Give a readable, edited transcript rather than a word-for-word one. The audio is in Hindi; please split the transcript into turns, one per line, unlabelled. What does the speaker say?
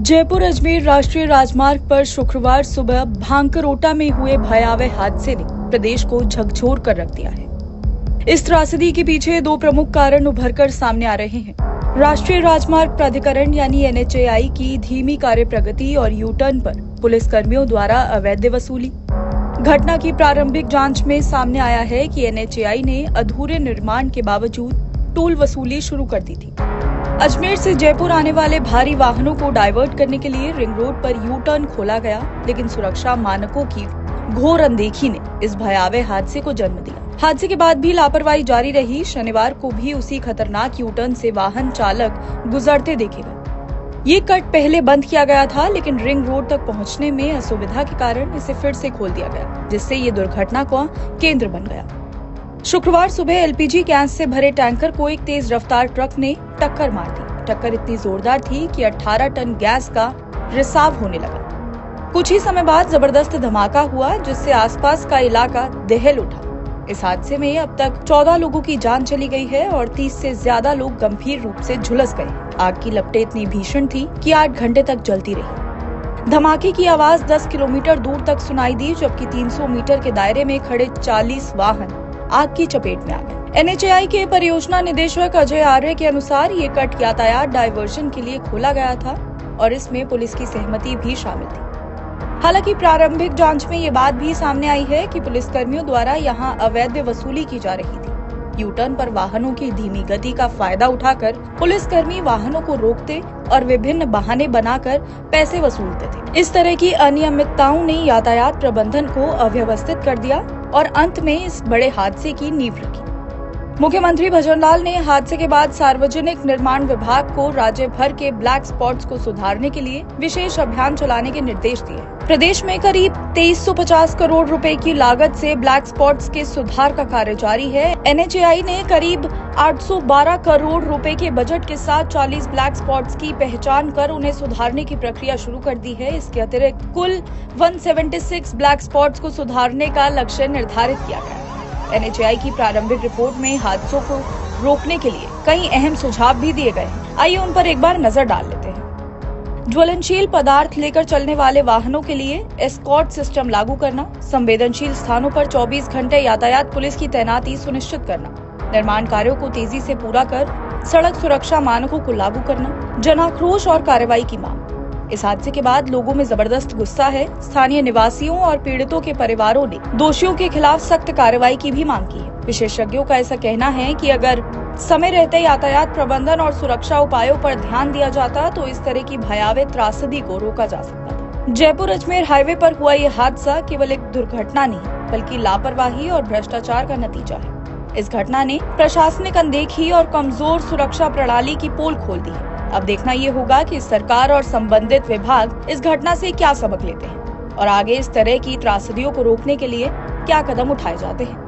जयपुर अजमेर राष्ट्रीय राजमार्ग पर शुक्रवार सुबह भांकरोटा में हुए भयावह हादसे ने प्रदेश को झकझोर कर रख दिया है। इस त्रासदी के पीछे दो प्रमुख कारण उभरकर सामने आ रहे हैं। राष्ट्रीय राजमार्ग प्राधिकरण यानी NHAI की धीमी कार्य प्रगति और यू टर्न पर पुलिस कर्मियों द्वारा अवैध वसूली। घटना की प्रारंभिक जांच में सामने आया है कि NHAI ने अधूरे निर्माण के बावजूद टोल वसूली शुरू कर दी थी। अजमेर से जयपुर आने वाले भारी वाहनों को डाइवर्ट करने के लिए रिंग रोड पर यू टर्न खोला गया, लेकिन सुरक्षा मानकों की घोर अनदेखी ने इस भयावह हादसे को जन्म दिया। हादसे के बाद भी लापरवाही जारी रही। शनिवार को भी उसी खतरनाक यू टर्न से वाहन चालक गुजरते देखे गए। ये कट पहले बंद किया गया था, लेकिन रिंग रोड तक पहुंचने में असुविधा के कारण इसे फिर से खोल दिया गया, जिससे ये दुर्घटना का केंद्र बन गया। शुक्रवार सुबह LPG गैस से भरे टैंकर को एक तेज रफ्तार ट्रक ने टक्कर मार दी। टक्कर इतनी जोरदार थी कि 18 टन गैस का रिसाव होने लगा। कुछ ही समय बाद जबरदस्त धमाका हुआ, जिससे आसपास का इलाका दहल उठा। इस हादसे में अब तक 14 लोगों की जान चली गई है और 30 से ज्यादा लोग गंभीर रूप से झुलस गए। आग की लपटें इतनी भीषण थी कि 8 घंटे तक जलती रही। धमाके की आवाज 10 किलोमीटर दूर तक सुनाई दी, जबकि 300 मीटर के दायरे में खड़े 40 वाहन आग की चपेट में आ गए। NHAI के परियोजना निदेशक अजय आर्य के अनुसार ये कट यातायात डायवर्जन के लिए खोला गया था और इसमें पुलिस की सहमति भी शामिल थी। हालांकि प्रारंभिक जांच में ये बात भी सामने आई है कि पुलिस कर्मियों द्वारा यहाँ अवैध वसूली की जा रही थी। यू टर्न पर वाहनों की धीमी गति का फायदा उठाकर पुलिसकर्मी वाहनों को रोकते और विभिन्न बहाने बनाकर पैसे वसूलते थे। इस तरह की अनियमितताओं ने यातायात प्रबंधन को अव्यवस्थित कर दिया और अंत में इस बड़े हादसे की नींव रखी। मुख्यमंत्री भजनलाल ने हादसे के बाद सार्वजनिक निर्माण विभाग को राज्य भर के ब्लैक स्पॉट्स को सुधारने के लिए विशेष अभियान चलाने के निर्देश दिए। प्रदेश में करीब 2350 करोड़ रुपए की लागत से ब्लैक स्पॉट्स के सुधार का कार्य जारी है। NHAI ने करीब 812 करोड़ रुपए के बजट के साथ 40 ब्लैक स्पॉट्स की पहचान कर उन्हें सुधारने की प्रक्रिया शुरू कर दी है। इसके अतिरिक्त कुल 176 ब्लैक स्पॉट्स को सुधारने का लक्ष्य निर्धारित किया गया है। NHAI की प्रारंभिक रिपोर्ट में हादसों को रोकने के लिए कई अहम सुझाव भी दिए गए हैं। आइए उन पर एक बार नजर डाल लेते हैं। ज्वलनशील पदार्थ लेकर चलने वाले वाहनों के लिए एस्कॉर्ट सिस्टम लागू करना, संवेदनशील स्थानों पर 24 घंटे यातायात पुलिस की तैनाती सुनिश्चित करना, निर्माण कार्यों को तेजी से पूरा कर सड़क सुरक्षा मानकों को लागू करना, जनाक्रोश और कार्रवाई की मांग। इस हादसे के बाद लोगों में जबरदस्त गुस्सा है। स्थानीय निवासियों और पीड़ितों के परिवारों ने दोषियों के खिलाफ सख्त कार्रवाई की भी मांग की है। विशेषज्ञों का ऐसा कहना है कि अगर समय रहते यातायात प्रबंधन और सुरक्षा उपायों पर ध्यान दिया जाता तो इस तरह की भयावह त्रासदी को रोका जा सकता था। जयपुर अजमेर हाईवे पर हुआ ये हादसा केवल एक दुर्घटना नहीं, बल्कि लापरवाही और भ्रष्टाचार का नतीजा है। इस घटना ने प्रशासनिक अनदेखी और कमजोर सुरक्षा प्रणाली की पोल खोल दी है। अब देखना ये होगा कि सरकार और संबंधित विभाग इस घटना से क्या सबक लेते हैं और आगे इस तरह की त्रासदियों को रोकने के लिए क्या कदम उठाए जाते हैं।